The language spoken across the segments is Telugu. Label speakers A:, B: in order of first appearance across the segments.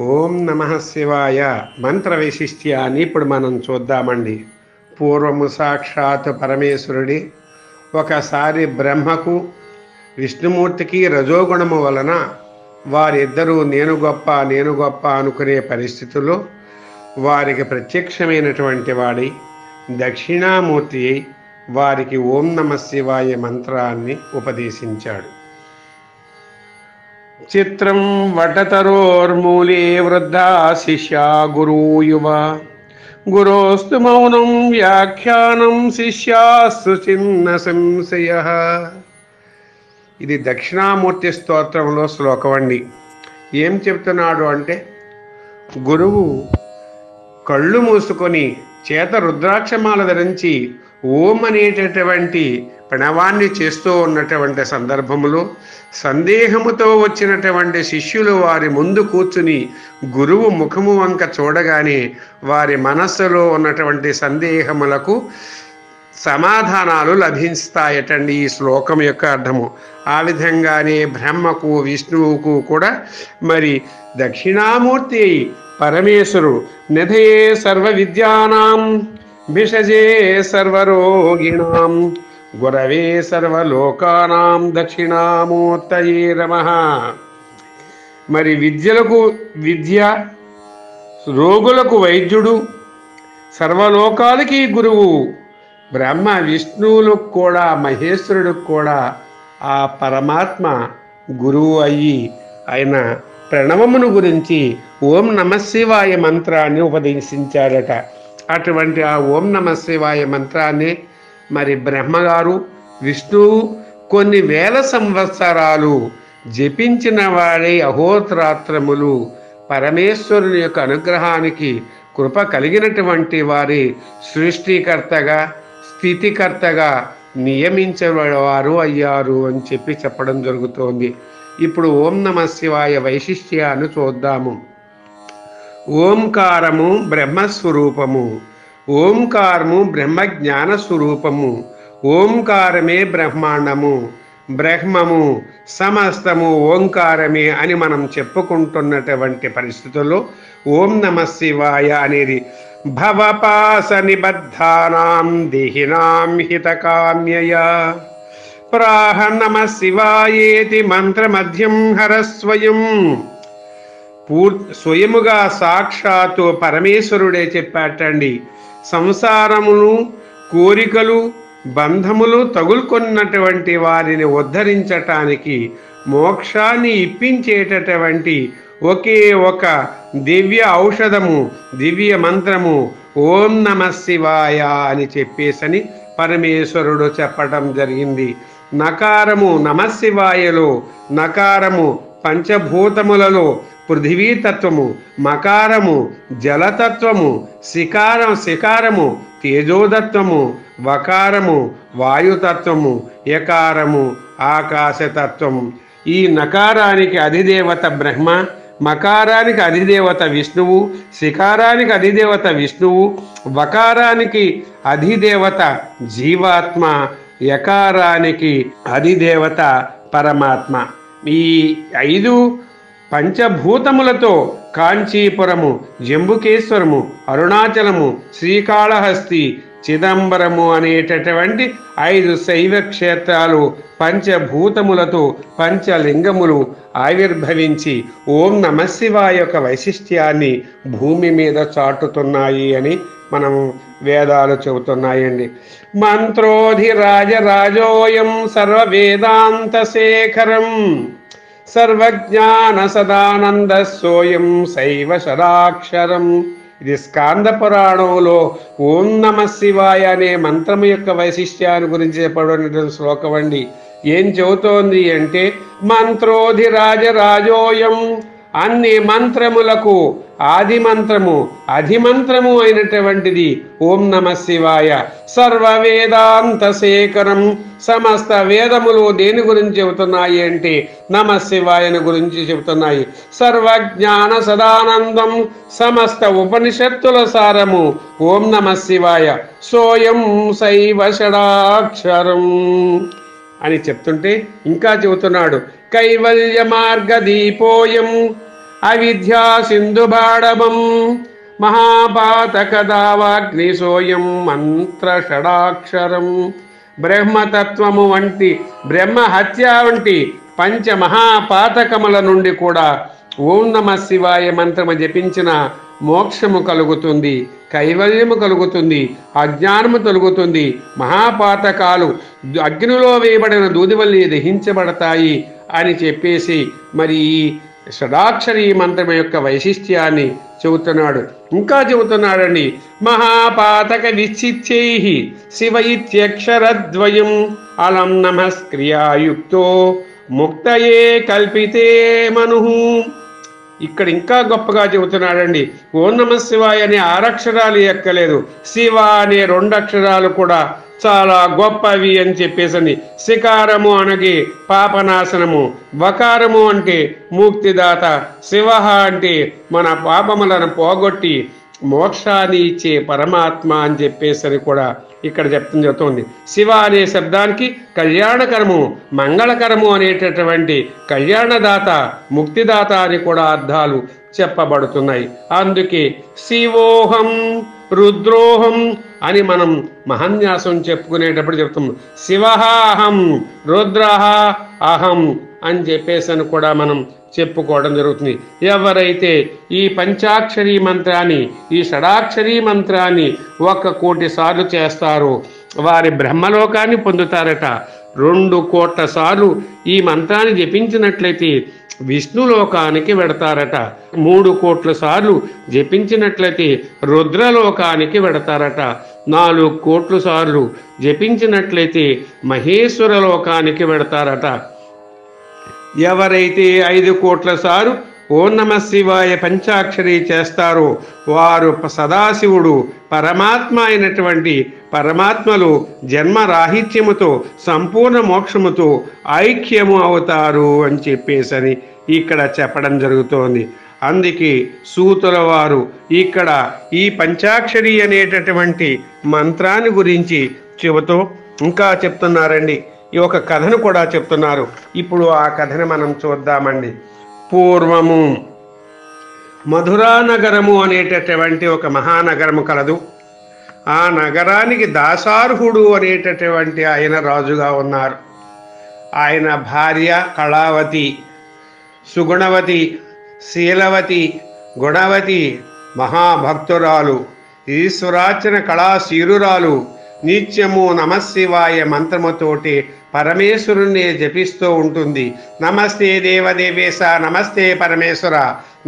A: ఓం నమః శివాయ మంత్ర వైశిష్ట్యాన్ని ఇప్పుడు మనం చూద్దామండి. పూర్వము సాక్షాత్ పరమేశ్వరుడి ఒకసారి బ్రహ్మకు విష్ణుమూర్తికి రజోగుణము వలన వారిద్దరూ నేను గొప్ప అనుకునే పరిస్థితుల్లో వారికి ప్రత్యక్షమైనటువంటి వాడి దక్షిణామూర్తి వారికి ఓం నమః శివాయ మంత్రాన్ని ఉపదేశించాడు. చిత్రం వటతరోర్మూలే వృద్ధా శిష్యా గురూ యువ గురోస్తు మౌనం వ్యాఖ్యానం శిష్యాస్తు చిన్న సంశయ. ఇది దక్షిణామూర్తి స్తోత్రంలో శ్లోకం అండి. ఏం చెప్తున్నాడు అంటే, గురువు కళ్ళు మూసుకొని చేత రుద్రాక్షమాల ధరించి ఓం అనేటటువంటి ప్రణవాన్ని చేస్తూ ఉన్నటువంటి సందర్భములో సందేహముతో వచ్చినటువంటి శిష్యులు వారి ముందు కూర్చుని గురువు ముఖము వంక చూడగానే వారి మనస్సులో ఉన్నటువంటి సందేహములకు సమాధానాలు లభిస్తాయటండి ఈ శ్లోకం యొక్క అర్థము. ఆ విధంగానే బ్రహ్మకు విష్ణువుకు కూడా మరి దక్షిణామూర్తి పరమేశ్వరు నిధయే సర్వ విద్యానాం భిషజే సర్వరోగిణాం గురవే సర్వలోకానాం దక్షిణామూర్తయే నమః. మరి విద్యలకు విద్య, రోగులకు వైద్యుడు, సర్వలోకాలకి గురువు బ్రహ్మ విష్ణువులకు కూడా మహేశ్వరుడికి కూడా ఆ పరమాత్మ గురువు అయ్యి ఆయన ప్రణవమును గురించి ఓం నమః శివాయ మంత్రాన్ని ఉపదేశించాడట. అటువంటి ఆ ఓం నమః శివాయ మంత్రాన్ని మరి బ్రహ్మగారు విష్ణువు కొన్ని వేల సంవత్సరాలు జపించిన వారి అహోత్రాత్రములు పరమేశ్వరుని యొక్క అనుగ్రహానికి కృప కలిగినటువంటి వారి సృష్టికర్తగా స్థితికర్తగా నియమించేవారు అయ్యారు అని చెప్పడం జరుగుతోంది. ఇప్పుడు ఓం నమః శివాయ వైశిష్ట్యాన్ని చూద్దాము. ఓంకారము బ్రహ్మస్వరూపము, ఓంకారము బ్రహ్మ జ్ఞాన స్వరూపము, ఓంకారమే బ్రహ్మాండము, బ్రహ్మము సమస్తము ఓంకారమే అని మనం చెప్పుకుంటున్నటువంటి పరిస్థితుల్లో ఓం నమః శివాయ అనేది భవపాస నిబద్ధానాం దేహినాం హితకామ్యయా ప్రాహ నమః శివాయేతి మంత్రమధ్యం హరస్వయం. స్వయముగా సాక్షాత్తు పరమేశ్వరుడే చెప్పాటండి. సంసారమును కోరికలు బంధములు తగులుకొన్నటువంటి వారిని ఉద్ధరించటానికి మోక్షాన్ని ఇప్పించేటటువంటి ఒకే ఒక దివ్య ఔషధము, దివ్య మంత్రము ఓం నమః శివాయ అని చెప్పేసని పరమేశ్వరుడు చెప్పటం జరిగింది. నకారము నమః శివాయలో నకారము పంచభూతములలో పృథివీతత్వము, మకారము జలతత్వము, శికారము తేజోదత్వము, వకారము వాయుతత్వము, యకారము ఆకాశతత్వము. ఈ నకారానికి అధిదేవత బ్రహ్మ, మకారానికి అధిదేవత విష్ణువు, శికారానికి అధిదేవత విష్ణువు, వకారానికి అధిదేవత జీవాత్మ, యకారానికి అధిదేవత పరమాత్మ. ఈ 5 పంచభూతములతో కాంచీపురము, జంబుకేశ్వరము, అరుణాచలము, శ్రీకాళహస్తి, చిదంబరము అనేటటువంటి 5 శైవ క్షేత్రాలు పంచభూతములతో పంచలింగములు ఆవిర్భవించి ఓం నమః శివాయ యొక్క వైశిష్ట్యాన్ని భూమి మీద చాటుతున్నాయి అని మనం వేదాలు చెబుతున్నాయండి. మంత్రోధిరాజరాజోయం సర్వవేదాంత శేఖరం సర్వజ్ఞాన సదానంద సోయం శైవ శరాక్షరం. ఇది స్కాంద పురాణంలో ఓం నమః శివాయ అనే మంత్రము యొక్క వైశిష్ట్యాన్ని గురించి చెప్పబడిన శ్లోకం అండి. ఏం చెబుతోంది అంటే, మంత్రోధిరాజరాజోయం అన్ని మంత్రములకు ఆది మంత్రము అధిమంత్రము అయినటువంటిది ఓం నమః శివాయ. సర్వ వేదాంత శేఖరం సమస్త వేదములు దేని గురించి చెబుతున్నాయి అంటే నమః శివాయను గురించి చెబుతున్నాయి. సర్వజ్ఞాన సదానందం సమస్త ఉపనిషత్తుల సారము ఓం నమః శివాయ. సోయం శైవ షడాక్షరం అని చెప్తుంటే ఇంకా చెబుతున్నాడు, కైవల్య మార్గ దీపోయం అవిద్యా సింధుబాడవం మహాపాతకదావాగ్ని సోయం మంత్ర షడాక్షరం. బ్రహ్మతత్వము వంటి బ్రహ్మహత్య వంటి పంచమహాపాతకముల నుండి కూడా ఓం నమ శివాయ మంత్రము జపించిన మోక్షము కలుగుతుంది, కైవల్యము కలుగుతుంది, అజ్ఞానము తొలుగుతుంది. మహాపాతకాలు అగ్నిలో వేయబడిన దూదివల్లి దహించబడతాయి అని చెప్పేసి మరి ఈ షడాక్షరి మంత్రం యొక్క వైశిష్ట్యాన్ని చెబుతున్నాడు. ఇంకా చెబుతున్నాడండి, మహాపాతక విచ్చిత్యై శివ ఇత్యక్షరద్వయం అలం నమస్క్రియాయుక్తో ముక్తయే కల్పితే మను. ఇక్కడ ఇంకా గొప్పగా చెబుతున్నాడండి. ఓం నమ శివాయ అనే 6 అక్షరాలు ఎక్కలేదు, శివ అనే 2 అక్షరాలు కూడా చాలా గొప్పవి అని చెప్పేసని. శికారము అనగే పాపనాశనము, వకారము అంటే ముక్తిదాత, శివ అంటే మన పాపములను పోగొట్టి మోక్షాన్ని ఇచ్చే పరమాత్మ అని చెప్పేసరి కూడా ఇక్కడ చెప్తుంది. శివ అనే శబ్దానికి కళ్యాణకరము, మంగళకరము అనేటటువంటి కళ్యాణదాత, ముక్తిదాత అని కూడా అర్థాలు చెప్పబడుతున్నాయి. అందుకే శివోహం రుద్రోహం అని మనం మహాన్యాసం చెప్పుకునేటప్పుడు చెప్తాం. శివః అహం, రుద్రః అహం అని చెప్పేసి కూడా మనం చెప్పుకోవడం జరుగుతుంది. ఎవరైతే ఈ పంచాక్షరీ మంత్రాన్ని, ఈ షడాక్షరీ మంత్రాన్ని 1 కోటి సార్లు చేస్తారో వారి బ్రహ్మలోకాన్ని పొందుతారట. 2 కోట్ల సార్లు ఈ మంత్రాన్ని జపించినట్లయితే విష్ణులోకానికి వెడతారట. 3 కోట్ల సార్లు జపించినట్లయితే రుద్రలోకానికి వెడతారట. 4 కోట్ల సార్లు జపించినట్లయితే మహేశ్వర లోకానికి వెడతారట. ఎవరైతే 5 కోట్ల సార్లు ఓం నమ శివాయ పంచాక్షరి చేస్తారో వారు సదాశివుడు పరమాత్మ అయినటువంటి పరమాత్మలు జన్మరాహిత్యముతో సంపూర్ణ మోక్షముతో ఐక్యము అవుతారు అని చెప్పేసని ఇక్కడ చెప్పడం జరుగుతోంది. అందుకే సూతుల వారు ఇక్కడ ఈ పంచాక్షరి అనేటటువంటి మంత్రాన్ని గురించి చెబుతూ ఇంకా చెప్తున్నారండి. ఈ ఒక కథను కూడా చెప్తున్నారు. ఇప్పుడు ఆ కథను మనం చూద్దామండి. పూర్వము మధురా నగరము అనేటటువంటి ఒక మహానగరము కలదు. ఆ నగరానికి దాసార్హుడు అనేటటువంటి ఆయన రాజుగా ఉన్నారు. ఆయన భార్య కళావతి, సుగుణవతి, శీలవతి, గుణవతి, మహాభక్తురాలు, ఈశ్వరార్చన కళాశీరురాలు. నిత్యము నమశివాయ మంత్రముతోటి పరమేశ్వరుణ్ణి జపిస్తూ ఉంటుంది. నమస్తే దేవదేవేశ, నమస్తే పరమేశ్వర,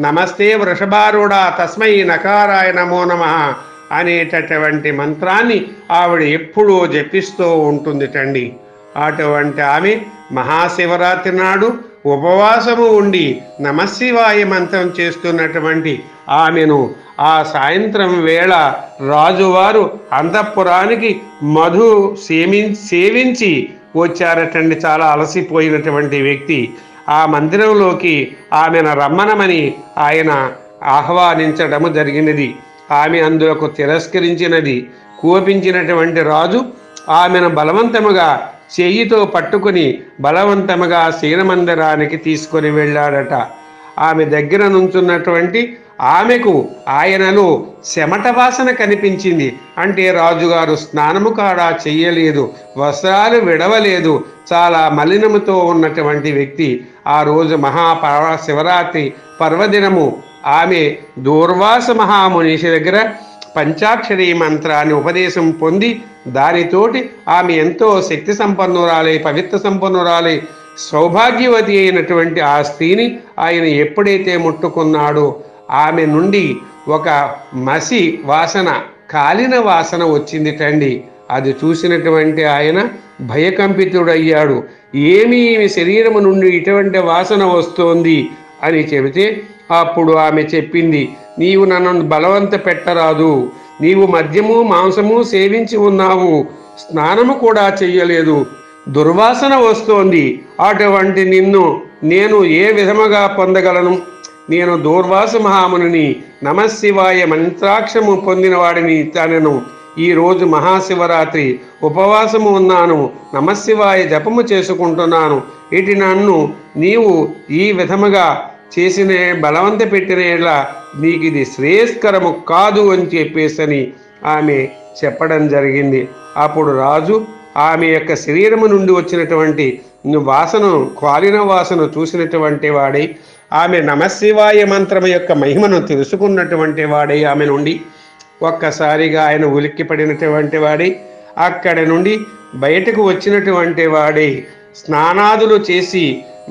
A: నమస్తే వృషభారూఢ, తస్మై నకారాయ నమో నమః అనేటటువంటి మంత్రాన్ని ఆవిడ ఎప్పుడూ జపిస్తూ ఉంటుందిటండి. అటువంటి ఆమె మహాశివరాత్రి నాడు ఉపవాసము ఉండి నమశివాయ మంత్రం చేస్తున్నటువంటి ఆమెను ఆ సాయంత్రం వేళ రాజువారు అంతఃపురానికి మధు సేవించి వచ్చారటండి. చాలా అలసిపోయినటువంటి వ్యక్తి. ఆ మందిరంలోకి ఆమెను రమ్మనమని ఆయన ఆహ్వానించడము జరిగినది. ఆమె అందులకు తిరస్కరించినది. కోపించినటువంటి రాజు ఆమెను బలవంతముగా చెయ్యితో పట్టుకుని బలవంతముగా శయనమందిరానికి తీసుకొని వెళ్ళాడట. ఆమె దగ్గర నుంచున్నటువంటి ఆమెకు ఆయనలో చెమట వాసన కనిపించింది. అంటే రాజుగారు స్నానము కాడా చెయ్యలేదు, వస్త్రాలు విడవలేదు, చాలా మలినముతో ఉన్నటువంటి వ్యక్తి. ఆ రోజు శివరాత్రి పర్వదినము. ఆమె దూర్వాస మహామునిషి దగ్గర పంచాక్షరి మంత్రాన్ని ఉపదేశం పొంది దానితోటి ఆమె ఎంతో శక్తి సంపన్నురాలై, పవిత్ర సంపన్నురాలై, సౌభాగ్యవతి అయినటువంటి ఆ స్త్రీని ఆయన ఎప్పుడైతే ముట్టుకున్నాడో ఆమె నుండి ఒక మసి వాసన, కాలిన వాసన వచ్చిందిటండి. అది చూసినటువంటి ఆయన భయకంపితుడయ్యాడు. ఏమి శరీరము నుండి ఇటువంటి వాసన వస్తోంది అని చెబితే అప్పుడు ఆమె చెప్పింది, నీవు నన్ను బలవంత పెట్టరాదు, నీవు మద్యము మాంసము సేవించి ఉన్నావు, స్నానము కూడా చెయ్యలేదు, దుర్వాసన వస్తోంది. అటువంటి నిన్ను నేను ఏ విధముగా పొందగలను? నేను దూర్వాస మహాముని నమశివాయ మంత్రాక్షము పొందిన వాడిని తనను. ఈరోజు మహాశివరాత్రి ఉపవాసము ఉన్నాను, నమశివాయ జపము చేసుకుంటున్నాను. ఇటు నన్ను నీవు ఈ విధముగా చేసిన బలవంత పెట్టిన యెడల నీకు ఇది శ్రేయస్కరము కాదు అని చెప్పేసని ఆమె చెప్పడం జరిగింది. అప్పుడు రాజు ఆమె యొక్క శరీరము నుండి వచ్చినటువంటి వాసన, కాలిన వాసన చూసినటువంటి వాడై, ఆమె నమశివాయ మంత్రము యొక్క మహిమను తెలుసుకున్నటువంటి వాడై ఆమె నుండి ఒక్కసారిగా ఆయన ఉలిక్కి పడినటువంటి వాడై అక్కడి నుండి బయటకు వచ్చినటువంటి వాడై స్నానాదులు చేసి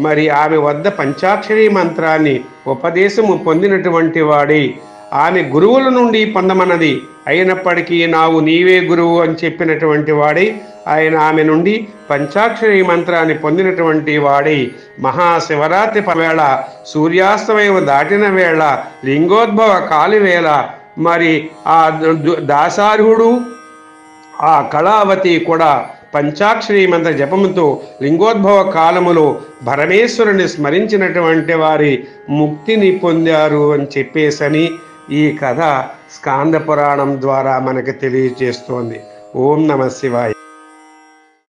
A: మరి ఆమె వద్ద పంచాక్షరి మంత్రాన్ని ఉపదేశము పొందినటువంటి వాడై, ఆమె గురువుల నుండి పొందమన్నది అయినప్పటికీ నావు నీవే గురువు అని చెప్పినటువంటి వాడై ఆయన ఆమె నుండి పంచాక్షరి మంత్రాన్ని పొందినటువంటి వాడై మహాశివరాత్రి వేళ, సూర్యాస్తమయం దాటిన వేళ, లింగోద్భవ కాలి వేళ మరి ఆ దాసార్హుడు ఆ కళావతి కూడా పంచాక్షరి మంత్ర జపముతో లింగోద్భవ కాలములో పరమేశ్వరుని స్మరించినటువంటి వారి ముక్తిని పొందారు అని చెప్పేసని ఈ కథ స్కాంద పురాణం ద్వారా మనకు తెలియజేస్తోంది. ఓం నమః శివాయ.